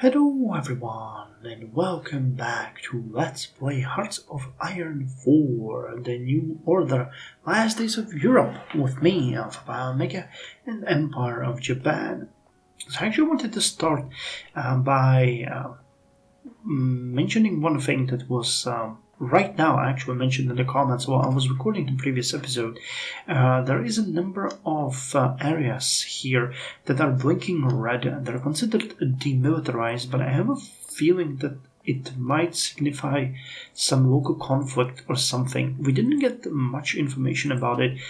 Hello everyone and welcome back to Let's Play Hearts of Iron 4, the New Order, Last Days of Europe, with me, Alpha Omega, and Empire of Japan. So I actually wanted to start by mentioning one thing that was right now actually mentioned in the comments while I was recording the previous episode. There is a number of areas here that are blinking red and they're considered demilitarized, but I have a feeling that it might signify some local conflict or something. We didn't get much information about it,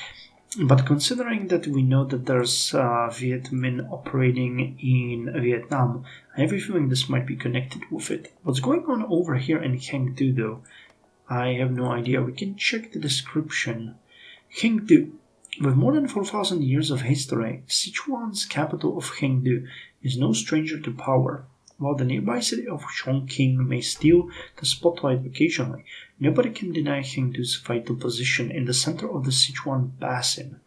but considering that we know that there's Viet Minh operating in Vietnam, I have a feeling this might be connected with it. What's going on over here in Chengdu though? I have no idea. We can check the description. Chengdu. With more than 4,000 years of history, Sichuan's capital of Chengdu is no stranger to power. While the nearby city of Chongqing may steal the spotlight occasionally, nobody can deny Chengdu's vital position in the center of the Sichuan Basin.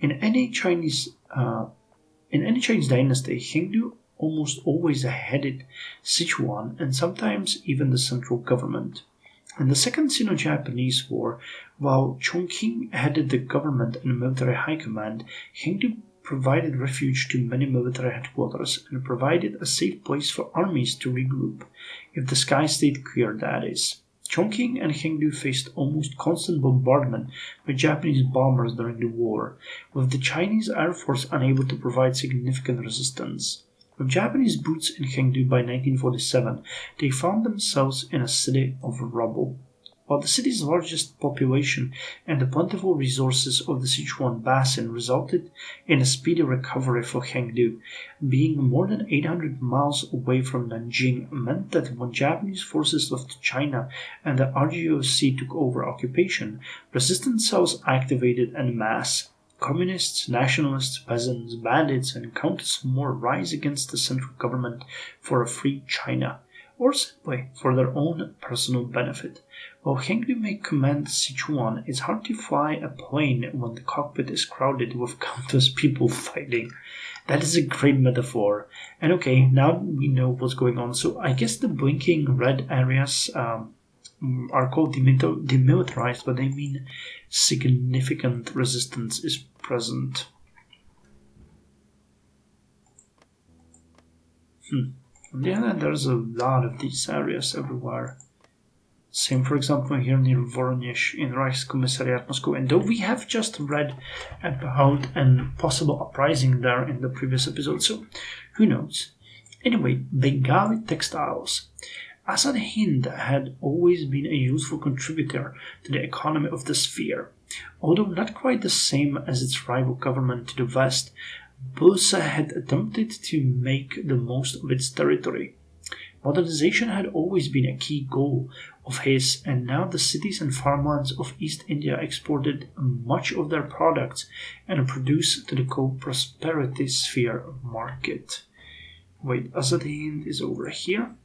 In any Chinese dynasty, Chengdu almost always headed Sichuan and sometimes even the central government. In the Second Sino-Japanese War, while Chongqing headed the government and military high command, Chengdu provided refuge to many military headquarters and provided a safe place for armies to regroup, if the sky stayed clear, that is. Chongqing and Chengdu faced almost constant bombardment by Japanese bombers during the war, with the Chinese Air Force unable to provide significant resistance. With Japanese boots in Chengdu by 1947, they found themselves in a city of rubble. While the city's largest population and the plentiful resources of the Sichuan Basin resulted in a speedy recovery for Chengdu, being more than 800 miles away from Nanjing meant that when Japanese forces left China and the RGOC took over occupation, resistance cells activated en masse. Communists, nationalists, peasants, bandits, and countless more rise against the central government for a free China, or simply for their own personal benefit. While Chengdu may command Sichuan, it's hard to fly a plane when the cockpit is crowded with countless people fighting. That is a great metaphor. And okay, now we know what's going on, so I guess the blinking red areas are called demilitarized, but they mean significant resistance is present. On the other hand, there's a lot of these areas everywhere. Same, for example, here near Voronezh in Reichskommissariat Moscow. And though we have just read about a possible uprising there in the previous episode, so who knows? Anyway, Bengali textiles. Asad Hind had always been a useful contributor to the economy of the sphere. Although not quite the same as its rival government to the west, Bosa had attempted to make the most of its territory. Modernization had always been a key goal of his, and now the cities and farmlands of East India exported much of their products and produced to the co-prosperity sphere market. Wait, Asad Hind is over here.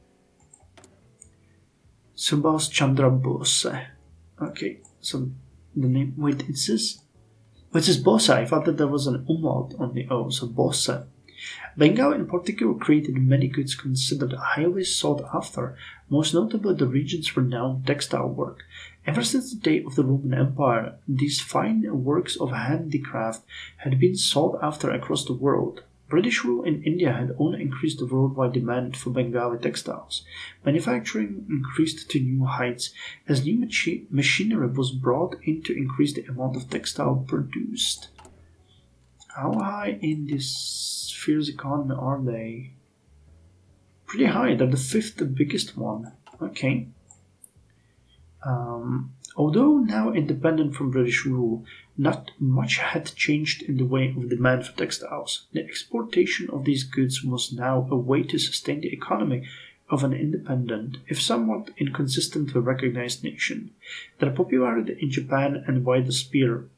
Subhas Chandra Bose. Okay, so the name. Wait, it says Bosa. I thought that there was an umlaut on the O, so Bosa. Bengal in particular created many goods considered highly sought after, most notably the region's renowned textile work. Ever since the day of the Roman Empire, these fine works of handicraft had been sought after across the world. British rule in India had only increased the worldwide demand for Bengali textiles. Manufacturing increased to new heights as new machinery was brought in to increase the amount of textile produced. How high in this sphere's economy are they? Pretty high. They're the fifth biggest one. Okay. Although now independent from British rule, not much had changed in the way of demand for textiles. The exportation of these goods was now a way to sustain the economy of an independent, if somewhat inconsistently recognized nation. Their popularity in Japan and wider sphere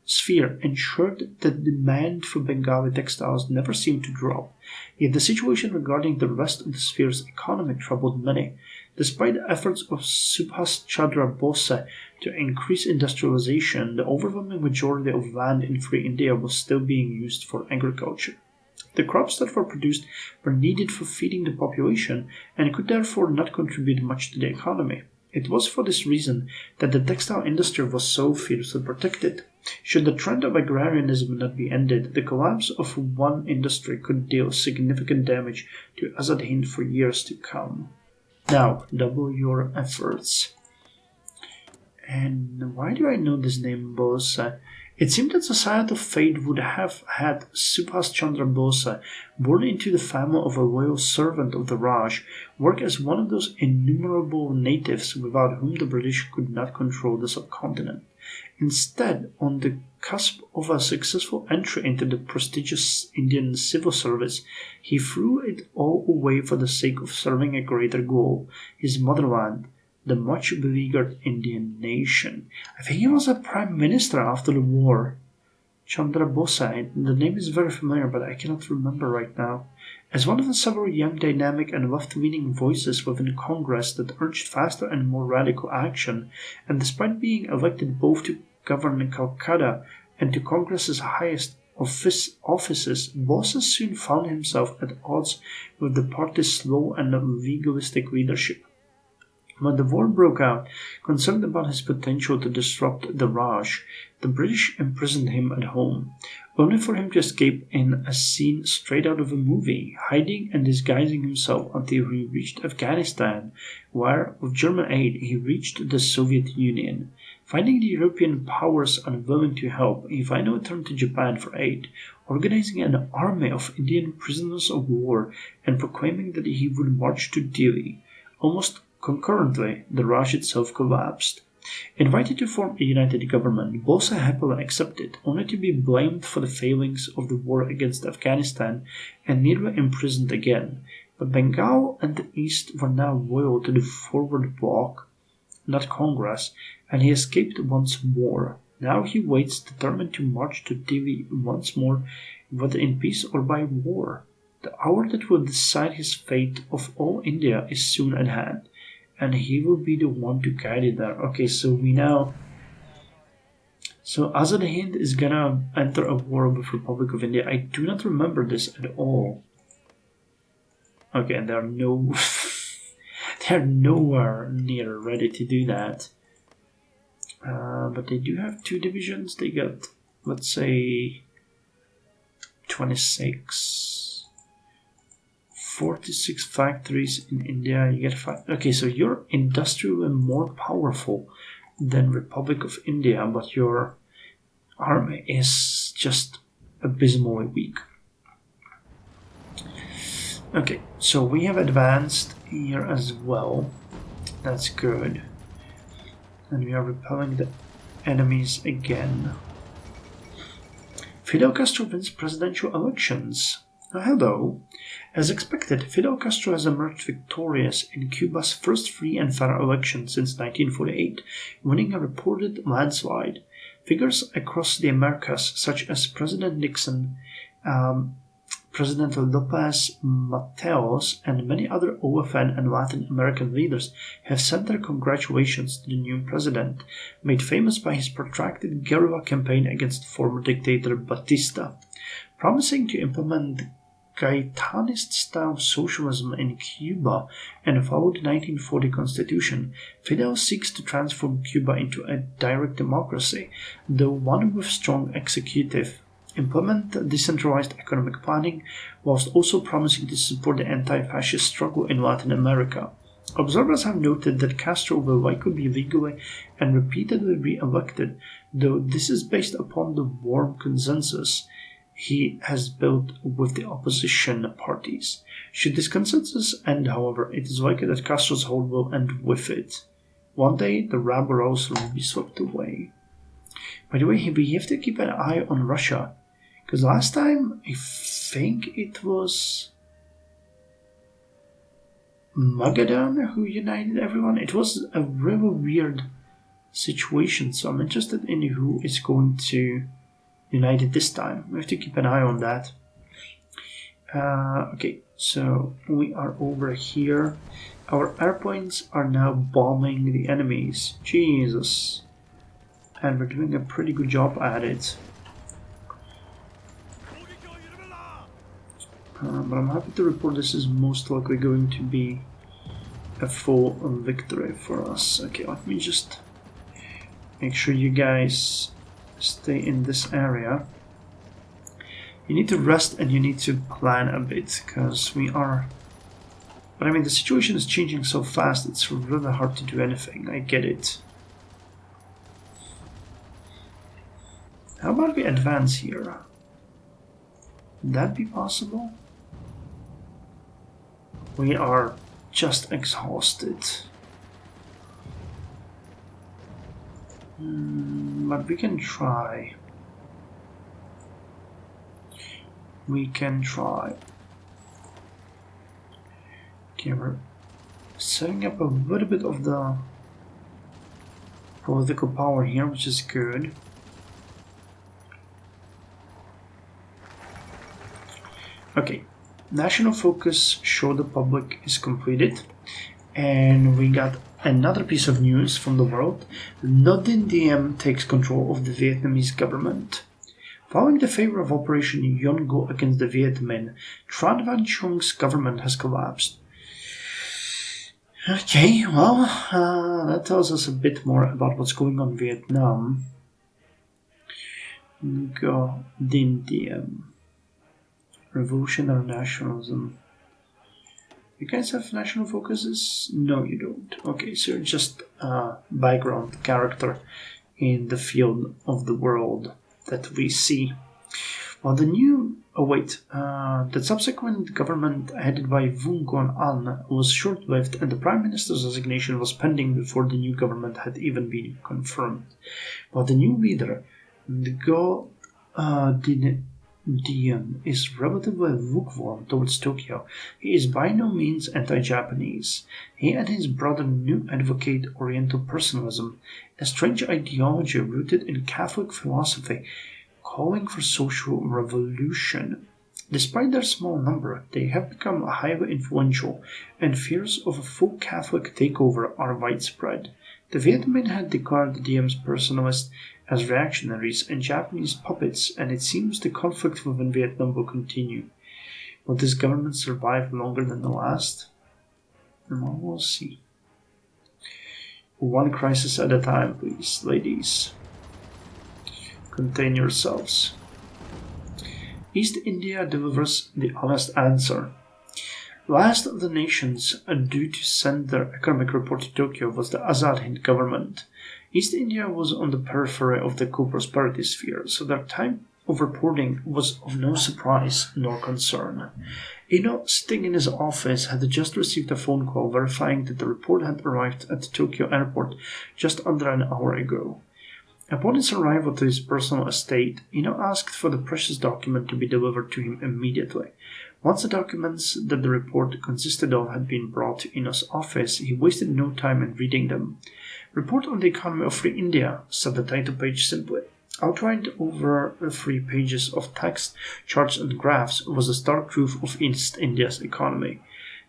ensured that demand for Bengali textiles never seemed to drop, yet the situation regarding the rest of the sphere's economy troubled many. Despite the efforts of Subhas Chandra Bose to increase industrialization, the overwhelming majority of land in Free India was still being used for agriculture. The crops that were produced were needed for feeding the population and could therefore not contribute much to the economy. It was for this reason that the textile industry was so fiercely protected. Should the trend of agrarianism not be ended, the collapse of one industry could deal significant damage to Azad Hind for years to come. Now, double your efforts. And why do I know this name Bosa? It seemed that societal fate would have had Subhas Chandra Bosa, born into the family of a loyal servant of the Raj, work as one of those innumerable natives without whom the British could not control the subcontinent. Instead, on the cusp of a successful entry into the prestigious Indian civil service, he threw it all away for the sake of serving a greater goal, his motherland, the much beleaguered Indian nation. I think he was a prime minister after the war. Chandra Bosa, the name is very familiar, but I cannot remember right now. As one of the several young, dynamic, and left-leaning voices within Congress that urged faster and more radical action, and despite being elected both to govern Calcutta and to Congress's highest offices, Bosa soon found himself at odds with the party's slow and legalistic leadership. When the war broke out, concerned about his potential to disrupt the Raj, the British imprisoned him at home, only for him to escape in a scene straight out of a movie, hiding and disguising himself until he reached Afghanistan, where, with German aid, he reached the Soviet Union. Finding the European powers unwilling to help, he finally turned to Japan for aid, organizing an army of Indian prisoners of war and proclaiming that he would march to Delhi. Almost concurrently, the Raj itself collapsed. Invited to form a united government, Bosa happily accepted, only to be blamed for the failings of the war against Afghanistan and nearly imprisoned again. But Bengal and the East were now loyal to the Forward Bloc, not Congress, and he escaped once more. Now he waits, determined to march to Delhi once more, whether in peace or by war. The hour that will decide his fate of all India is soon at hand, and he will be the one to guide it there. Okay, so we now... So Azad Hind is gonna enter a war with Republic of India. I do not remember this at all. Okay, and they're no... they're nowhere near ready to do that. But they do have 2 divisions. They got, let's say, 46 factories in India. You get 5. Okay, so you're industrially more powerful than Republic of India, but your army is just abysmally weak. Okay, so we have advanced here as well. That's good. And we are repelling the enemies again. Fidel Castro wins presidential elections. Hello. As expected, Fidel Castro has emerged victorious in Cuba's first free and fair election since 1948, winning a reported landslide. Figures across the Americas, such as President Nixon, President Lopez Mateos, and many other OFN and Latin American leaders have sent their congratulations to the new president, made famous by his protracted guerrilla campaign against former dictator Batista. Promising to implement Gaetanist-style socialism in Cuba and follow the 1940 Constitution, Fidel seeks to transform Cuba into a direct democracy, though one with strong executive, implement decentralized economic planning, whilst also promising to support the anti-fascist struggle in Latin America. Observers have noted that Castro will likely be legally and repeatedly re-elected, though this is based upon the warm consensus he has built with the opposition parties. Should this consensus end, however, it is likely that Castro's hold will end with it. One day, the rebels will be swept away. By the way, we have to keep an eye on Russia, because last time, I think it was Magadan who united everyone. It was a really weird situation, so I'm interested in who is going to united this time. We have to keep an eye on that. Okay, so we are over here. Our airplanes are now bombing the enemies. Jesus. And we're doing a pretty good job at it. But I'm happy to report this is most likely going to be a full victory for us. Okay, let me just make sure you guys stay in this area. You need to rest and you need to plan a bit, because we are... But I mean, the situation is changing so fast, it's really hard to do anything. I get it. How about we advance here? Would that be possible? We are just exhausted. But we can try. We can try. Okay, we're setting up a little bit of the political power here, which is good. Okay, national focus show the public is completed, and we got another piece of news from the world. NVIDIA takes control of the Vietnamese government. Following the failure of Operation Yongo against the Viet Minh, Tran Van Chung's government has collapsed. Okay, well, that tells us a bit more about what's going on in Vietnam. Ngo Dinh Diem. Revolutionary nationalism. You guys have national focuses? No, you don't. Okay, so you're just a background character in the field of the world that we see. Well, the subsequent government headed by Vung Con An was short-lived, and the prime minister's resignation was pending before the new government had even been confirmed. While the new leader, Ngo Diem, is relatively lukewarm towards Tokyo, he is by no means anti-Japanese. He and his brother New advocate Oriental personalism, a strange ideology rooted in Catholic philosophy, calling for social revolution. Despite their small number, they have become highly influential, and fears of a full Catholic takeover are widespread. The Viet Minh had declared the Diem's personalists as reactionaries and Japanese puppets, and it seems the conflict within Vietnam will continue. Will this government survive longer than the last? Well, we'll see. One crisis at a time, please, ladies. Contain yourselves. East India delivers the honest answer. Last of the nations due to send their economic report to Tokyo was the Azad Hind government. East India was on the periphery of the co-prosperity sphere, so their time of reporting was of no surprise nor concern. Ino, sitting in his office, had just received a phone call verifying that the report had arrived at the Tokyo airport just under an hour ago. Upon his arrival to his personal estate, Ino asked for the precious document to be delivered to him immediately. Once the documents that the report consisted of had been brought to Ino's office, he wasted no time in reading them. Report on the Economy of Free India, said the title page simply. Outlined over 3 pages of text, charts and graphs was the stark proof of East India's economy.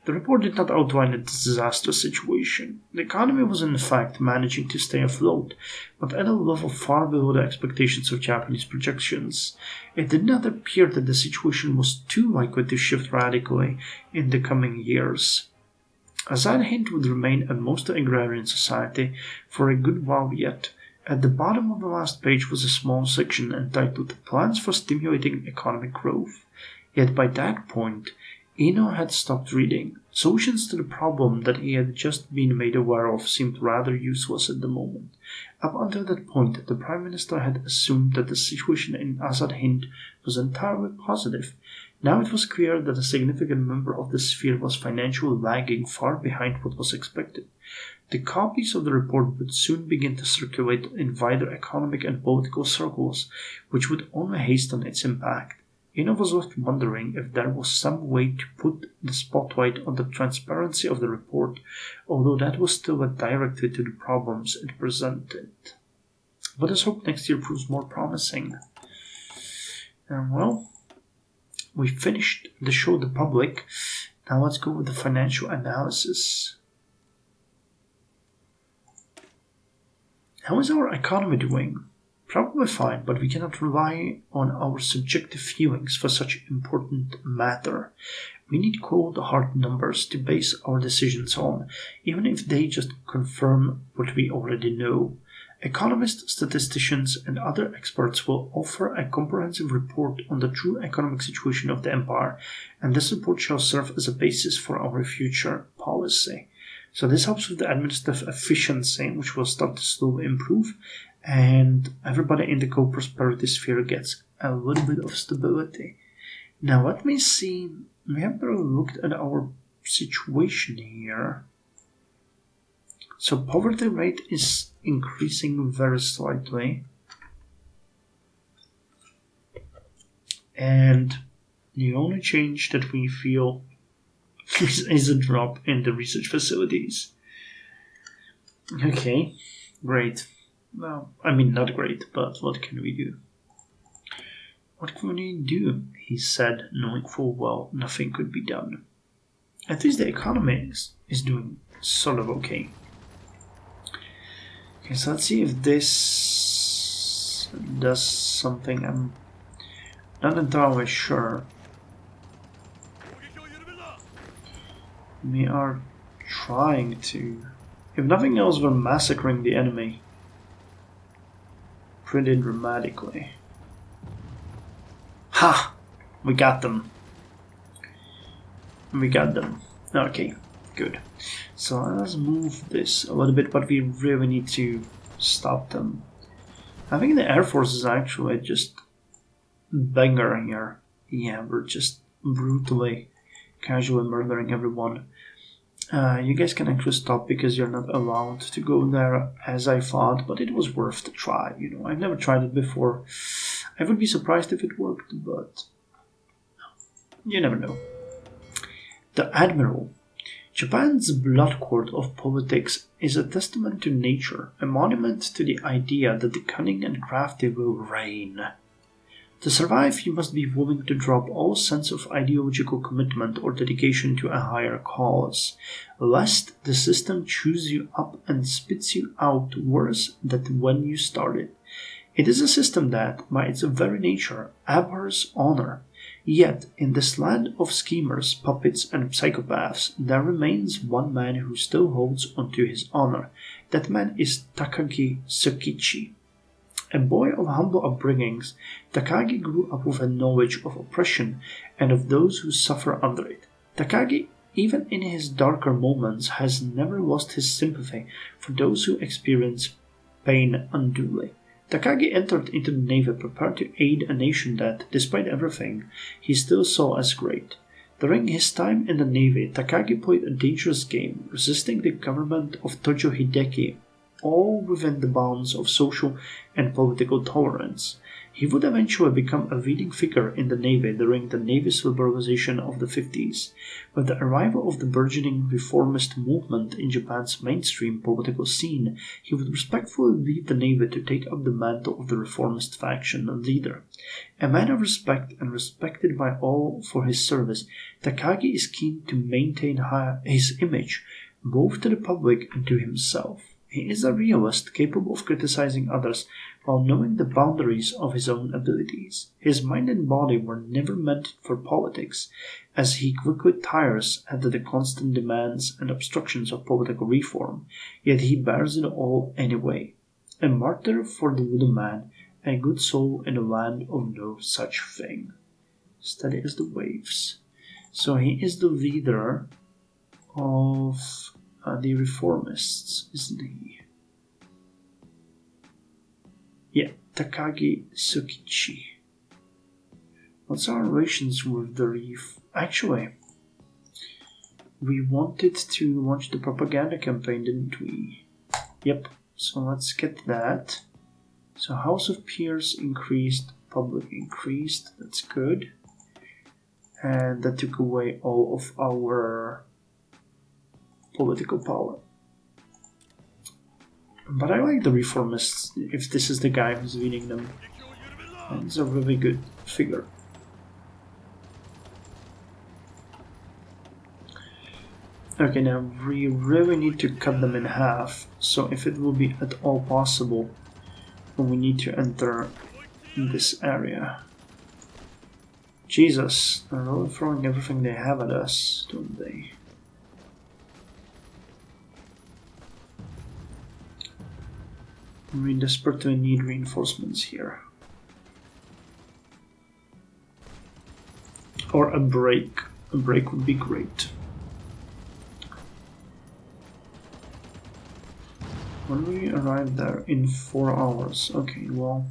The report did not outline a disastrous situation. The economy was in fact managing to stay afloat, but at a level far below the expectations of Japanese projections. It did not appear that the situation was too likely to shift radically in the coming years. Azad Hind would remain a mostly agrarian society for a good while yet. At the bottom of the last page was a small section entitled Plans for Stimulating Economic Growth. Yet by that point, Ino had stopped reading. Solutions to the problem that he had just been made aware of seemed rather useless at the moment. Up until that point, the Prime Minister had assumed that the situation in Azad Hind was entirely positive. Now it was clear that a significant member of the sphere was financially lagging far behind what was expected. The copies of the report would soon begin to circulate in wider economic and political circles, which would only hasten its impact. Ino was left wondering if there was some way to put the spotlight on the transparency of the report, although that was still directed to the problems it presented. Let us hope next year proves more promising. Well, we finished the show The Public. Now let's go with the financial analysis. How is our economy doing? Probably fine, but we cannot rely on our subjective feelings for such important matter. We need cold, hard numbers to base our decisions on, even if they just confirm what we already know. Economists, statisticians, and other experts will offer a comprehensive report on the true economic situation of the empire, and this report shall serve as a basis for our future policy. So this helps with the administrative efficiency, which will start to slowly improve, and everybody in the co-prosperity sphere gets a little bit of stability. Now let me see, we haven't really looked at our situation here. So poverty rate is increasing very slightly. And the only change that we feel is a drop in the research facilities. Okay, great. Well, I mean, not great, but what can we do? What can we do? He said, knowing full well nothing could be done. At least the economy is doing sort of okay. Okay, so let's see if this does something. I'm not entirely sure. We are trying to. If nothing else, we're massacring the enemy pretty dramatically. Ha! We got them. We got them. Okay, good. So let's move this a little bit, but we really need to stop them. I think the Air Force is actually just banger here. Yeah, we're just brutally, casually murdering everyone. You guys can actually stop because you're not allowed to go there as I thought, but it was worth the try. You know, I've never tried it before. I would be surprised if it worked, but you never know. The Admiral. Japan's blood court of politics is a testament to nature, a monument to the idea that the cunning and crafty will reign. To survive, you must be willing to drop all sense of ideological commitment or dedication to a higher cause, lest the system chews you up and spits you out worse than when you started. It is a system that, by its very nature, abhors honor. Yet, in this land of schemers, puppets, and psychopaths, there remains one man who still holds onto his honor. That man is Takagi Tsukichi. A boy of humble upbringings, Takagi grew up with a knowledge of oppression and of those who suffer under it. Takagi, even in his darker moments, has never lost his sympathy for those who experience pain unduly. Takagi entered into the Navy prepared to aid a nation that, despite everything, he still saw as great. During his time in the Navy, Takagi played a dangerous game, resisting the government of Tojo Hideki, all within the bounds of social and political tolerance. He would eventually become a leading figure in the Navy during the Navy's liberalization of the 50s. With the arrival of the burgeoning reformist movement in Japan's mainstream political scene, he would respectfully leave the Navy to take up the mantle of the reformist faction leader. A man of respect and respected by all for his service, Takagi is keen to maintain his image, both to the public and to himself. He is a realist capable of criticizing others while knowing the boundaries of his own abilities. His mind and body were never meant for politics, as he quickly tires at the constant demands and obstructions of political reform, yet he bears it all anyway. A martyr for the little man, a good soul in a land of no such thing. Steady as the waves. So he is the leader of the reformists, isn't he? Yeah, Takagi Tsukichi. What's our relations with the Actually, we wanted to launch the propaganda campaign, didn't we? Yep, so let's get that. So House of Peers increased, public increased, that's good. And that took away all of our political power. But I like the reformists, if this is the guy who's leading them. And he's a really good figure. Okay, now we really need to cut them in half, so if it will be at all possible, we need to enter this area. Jesus, they're really throwing everything they have at us, don't they? We desperately need reinforcements here. Or a break. A break would be great. When we arrive there in 4 hours. Okay, well.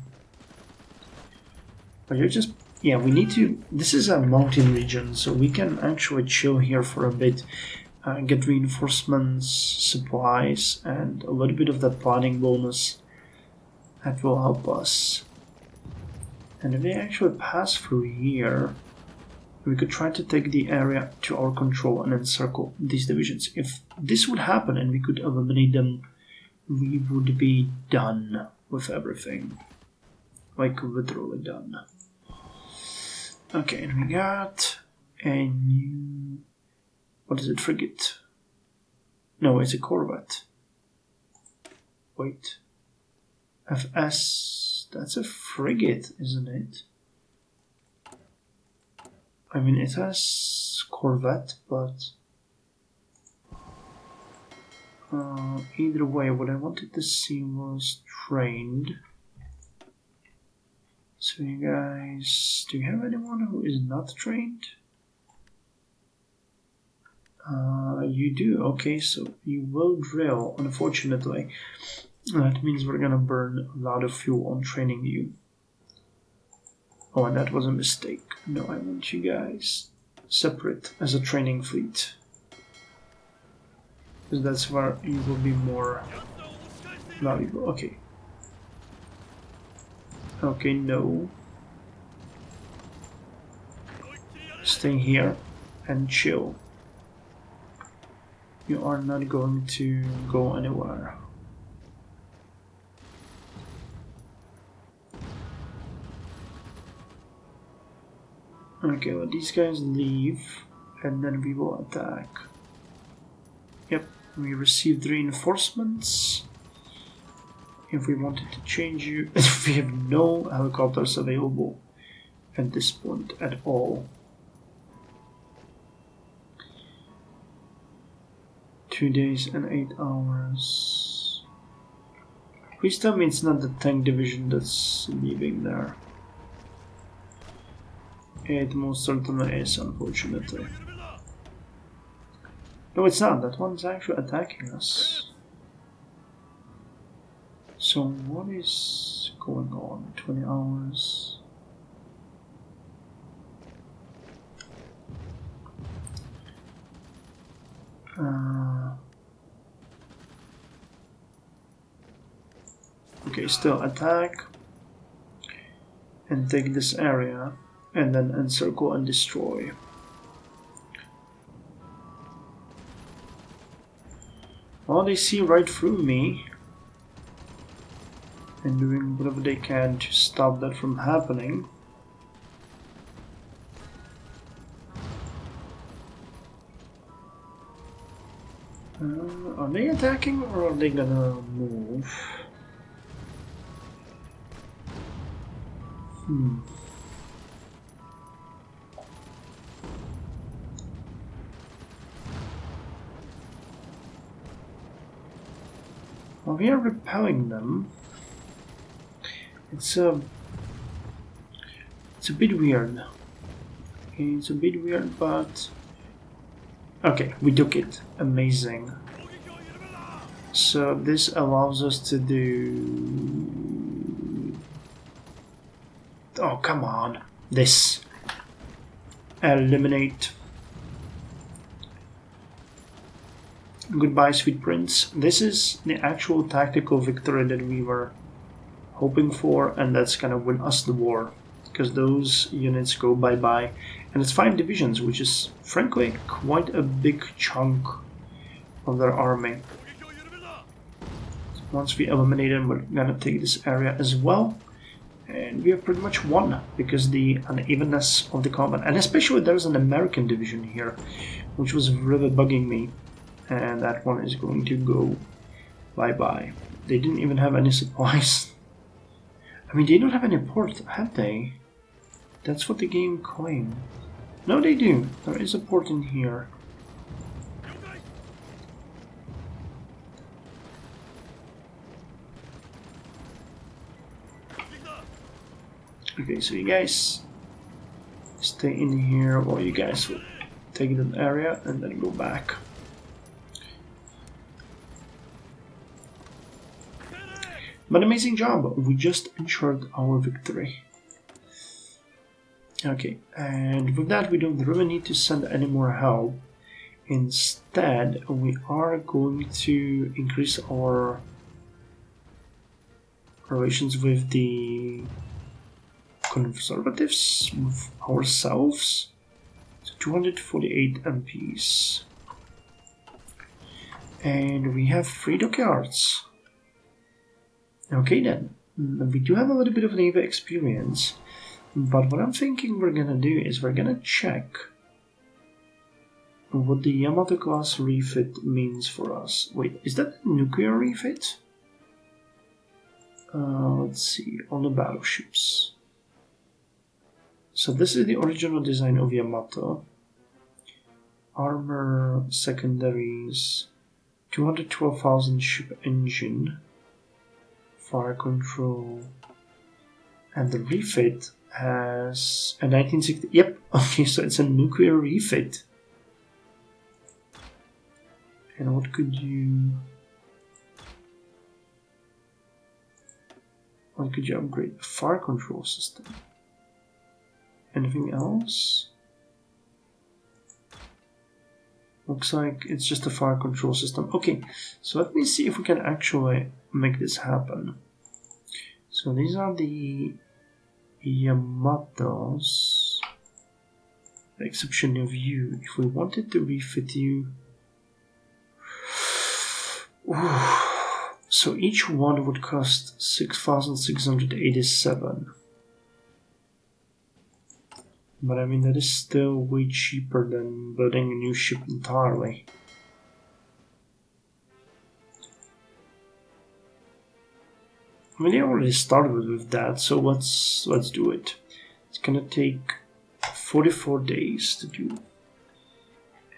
Are you just... Yeah, we need to... This is a mountain region, so we can actually chill here for a bit. Get reinforcements, supplies, and a little bit of that planning bonus. That will help us. And if they actually pass through here, we could try to take the area to our control and encircle these divisions. If this would happen and we could eliminate them, we would be done with everything. Like, literally done. Okay, and we got a new... What is it, frigate? No, it's a corvette. Wait. FS... That's a frigate, isn't it? I mean, it has corvette, but... either way, what I wanted to see was trained. So you guys... Do you have anyone who is not trained? You do. Okay, so you will drill, unfortunately. That means we're gonna burn a lot of fuel on training you. Oh, and that was a mistake. No, I want you guys separate as a training fleet. Because that's where you will be more valuable. Okay. Okay, no. Stay here and chill. You are not going to go anywhere. Okay, well, these guys leave, and then we will attack. Yep, we received reinforcements. If we wanted to change you, we have no helicopters available at this point at all. 2 days and 8 hours. Please tell me it's not the tank division that's leaving there. It most certainly is, unfortunately. No, it's not. That one's actually attacking us. So what is going on? 20 hours. Okay, still attack and take this area and then encircle and destroy. Well, they see right through me and doing whatever they can to stop that from happening. Are they attacking or are they gonna move? Well, we are repelling them. It's a bit weird. It's a bit weird, but okay, we took it. Amazing. So this allows us to do... Oh, come on. This. Eliminate. Goodbye, sweet prince. This is the actual tactical victory that we were hoping for, and that's gonna win us the war. Because those units go bye-bye. And it's 5 divisions, which is, frankly, quite a big chunk of their army. Once we eliminate them, we're gonna take this area as well. And we have pretty much won, because the unevenness of the combat. And especially there's an American division here, which was really bugging me. And that one is going to go bye-bye. They didn't even have any supplies. I mean, they don't have any port, have they? That's what the game claimed. No, they do. There is a port in here. Okay, so you guys stay in here while you guys will take that area and then go back. But amazing job, we just ensured our victory. Okay, and with that we don't really need to send any more help. Instead, we are going to increase our relations with the conservatives, with ourselves. So 248 MPs. And we have 3 dockyards. Okay then, we do have a little bit of Navy experience, but what I'm thinking we're gonna do is we're gonna check what the Yamato class refit means for us. Wait, is that a nuclear refit? Let's see, on the battleships. So this is the original design of Yamato. Armor, secondaries, 212,000 ship engine, fire control, and the refit has a 1960. Yep, okay, so it's a nuclear refit. And what could you upgrade? A fire control system. Anything else? Looks like it's just a fire control system. Okay, so let me see if we can actually make this happen. So these are the Yamatos. The exception of you. If we wanted to refit you, so each one would cost 6,687. But I mean, that is still way cheaper than building a new ship entirely. I mean, they already started with that, so let's do it. It's gonna take 44 days to do.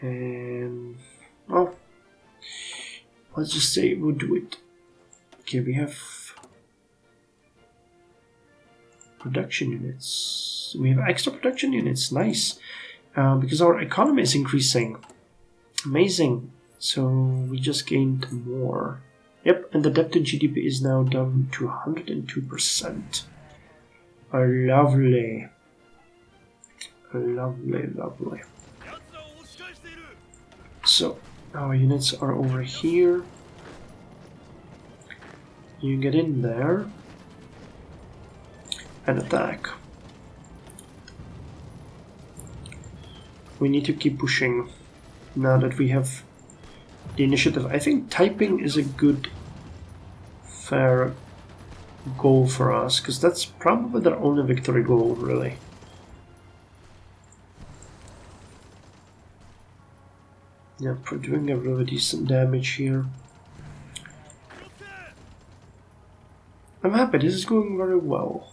And well, let's just say we'll do it. Okay, we have production units. We have extra production units, nice. Because our economy is increasing. Amazing. So we just gained more. Yep, and the debt to GDP is now down to 102%. Lovely. Lovely, lovely. So, our units are over here. You get in there and attack. We need to keep pushing now that we have the initiative. I think Taiping is a good, fair goal for us, because that's probably their only victory goal, really. Yep, we're doing a really decent damage here. I'm happy, this is going very well.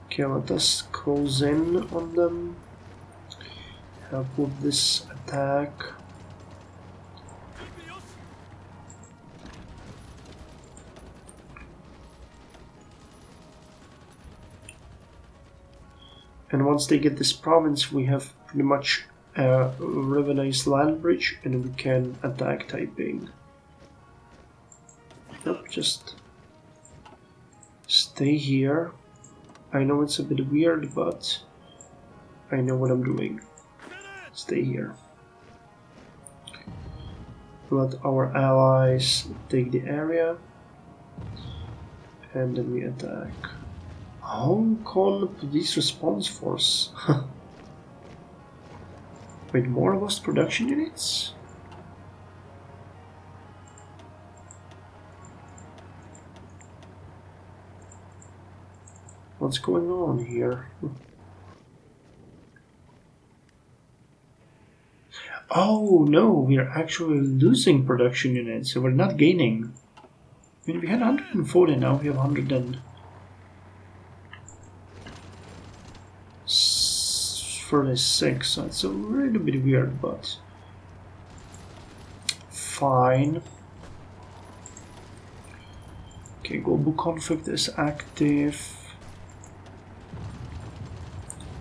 Okay, let us close in on them. Help with this attack. And once they get this province, we have pretty much a really nice land bridge, and we can attack Taiping. Nope, just stay here. I know it's a bit weird, but I know what I'm doing. Stay here. Let our allies take the area, and then we attack. Hong Kong Police Response Force. Wait, more lost production units? What's going on here? Oh no, we're actually losing production units, so we're not gaining. I mean, we had 140, now we have 136, so it's a little bit weird, but fine. Okay, global conflict is active.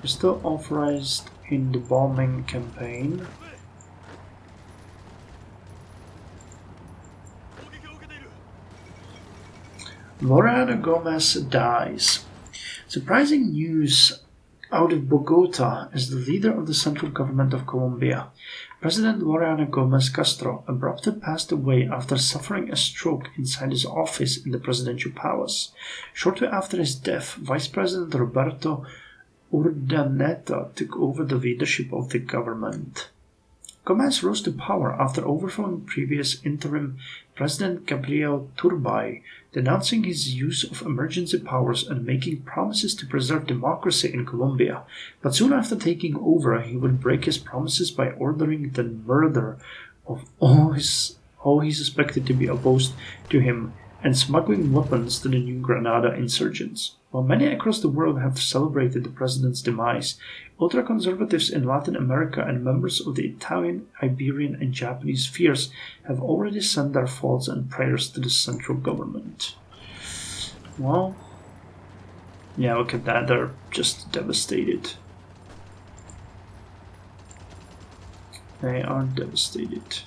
We're still authorized in the bombing campaign. Mariana Gomez dies. Surprising news out of Bogota as the leader of the central government of Colombia. President Mariana Gomez Castro abruptly passed away after suffering a stroke inside his office in the presidential palace. Shortly after his death, Vice President Roberto Urdaneta took over the leadership of the government. Gomez rose to power after overthrowing previous interim President Gabriel Turbay, denouncing his use of emergency powers and making promises to preserve democracy in Colombia. But soon after taking over, he would break his promises by ordering the murder of all he suspected to be opposed to him and smuggling weapons to the New Granada insurgents. While many across the world have celebrated the president's demise, ultra-conservatives in Latin America and members of the Italian, Iberian and Japanese spheres have already sent their thoughts and prayers to the central government. Well, yeah, look at that, they're just devastated. They are devastated.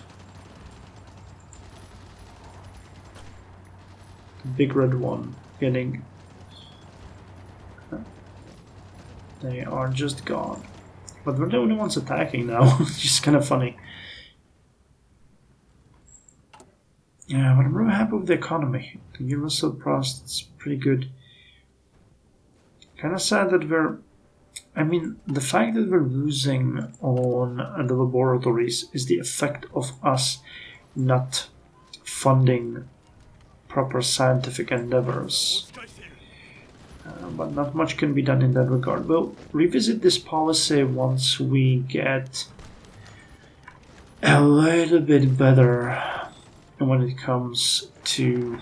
The big red one getting... They are just gone. But we're the only ones attacking now, which is kind of funny. Yeah, but I'm really happy with the economy. The universal price, it's pretty good. Kind of sad that we're... I mean, the fact that we're losing on the laboratories is the effect of us not funding proper scientific endeavors. But not much can be done in that regard. We'll revisit this policy once we get a little bit better when it comes to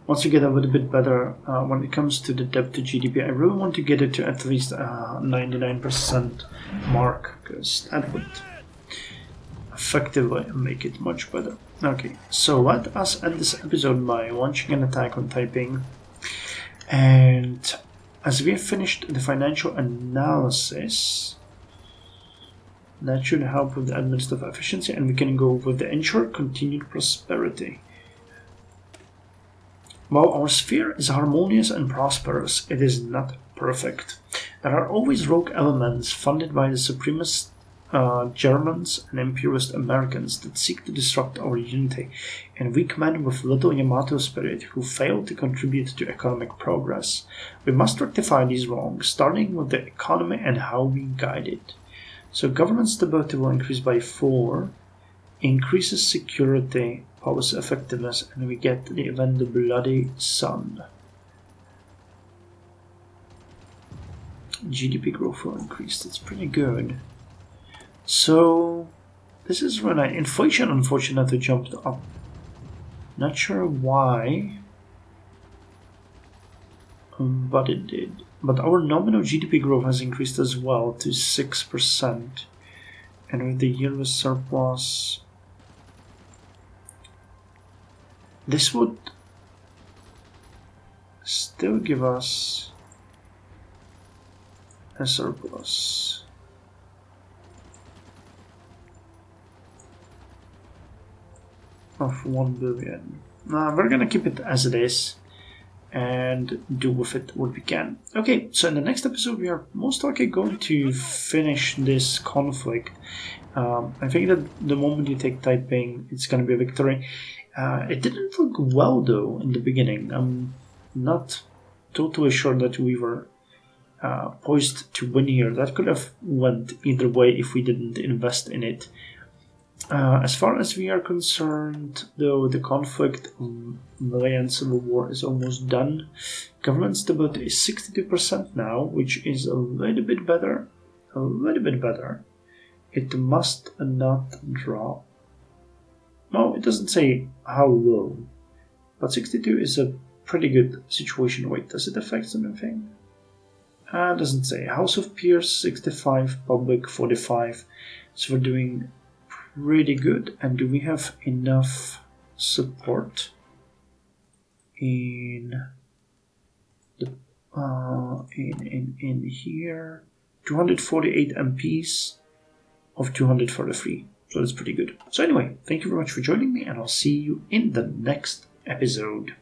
once we get a little bit better when it comes to the debt to GDP. I really want to get it to at least 99% mark, because that would effectively make it much better. Okay, so let us end this episode by launching an attack on Taiping. And as we have finished the financial analysis, that should help with the administrative efficiency, and we can go with the ensure continued prosperity. While our sphere is harmonious and prosperous, it is not perfect. There are always rogue elements funded by the supremacist Germans and imperialist Americans that seek to disrupt our unity, and weak men with little Yamato spirit who fail to contribute to economic progress. We must rectify these wrongs, starting with the economy and how we guide it. So government stability will increase by 4, increases security, policy effectiveness, and we get the event the Bloody Sun. GDP growth will increase, that's pretty good. So, this is when inflation unfortunately jumped up. Not sure why, but it did. But our nominal GDP growth has increased as well to 6%. And with the yearly surplus, this would still give us a surplus. Of 1 billion. We're gonna keep it as it is and do with it what we can. Okay, so in the next episode we are most likely going to finish this conflict. I think that the moment you take Taiping, it's gonna be a victory. It didn't look well though in the beginning. I'm not totally sure that we were poised to win here. That could have went either way if we didn't invest in it. As far as we are concerned, though, the conflict on Malayan Civil War is almost done. Government stability is 62% now, which is a little bit better. A little bit better. It must not drop. No, it doesn't say how low, but 62 is a pretty good situation. Wait, does it affect anything? It doesn't say. House of Peers 65, Public 45. So we're doing pretty good. And do we have enough support in the in here? 248 MPs of 243. So that's pretty good. So anyway, thank you very much for joining me, and I'll see you in the next episode.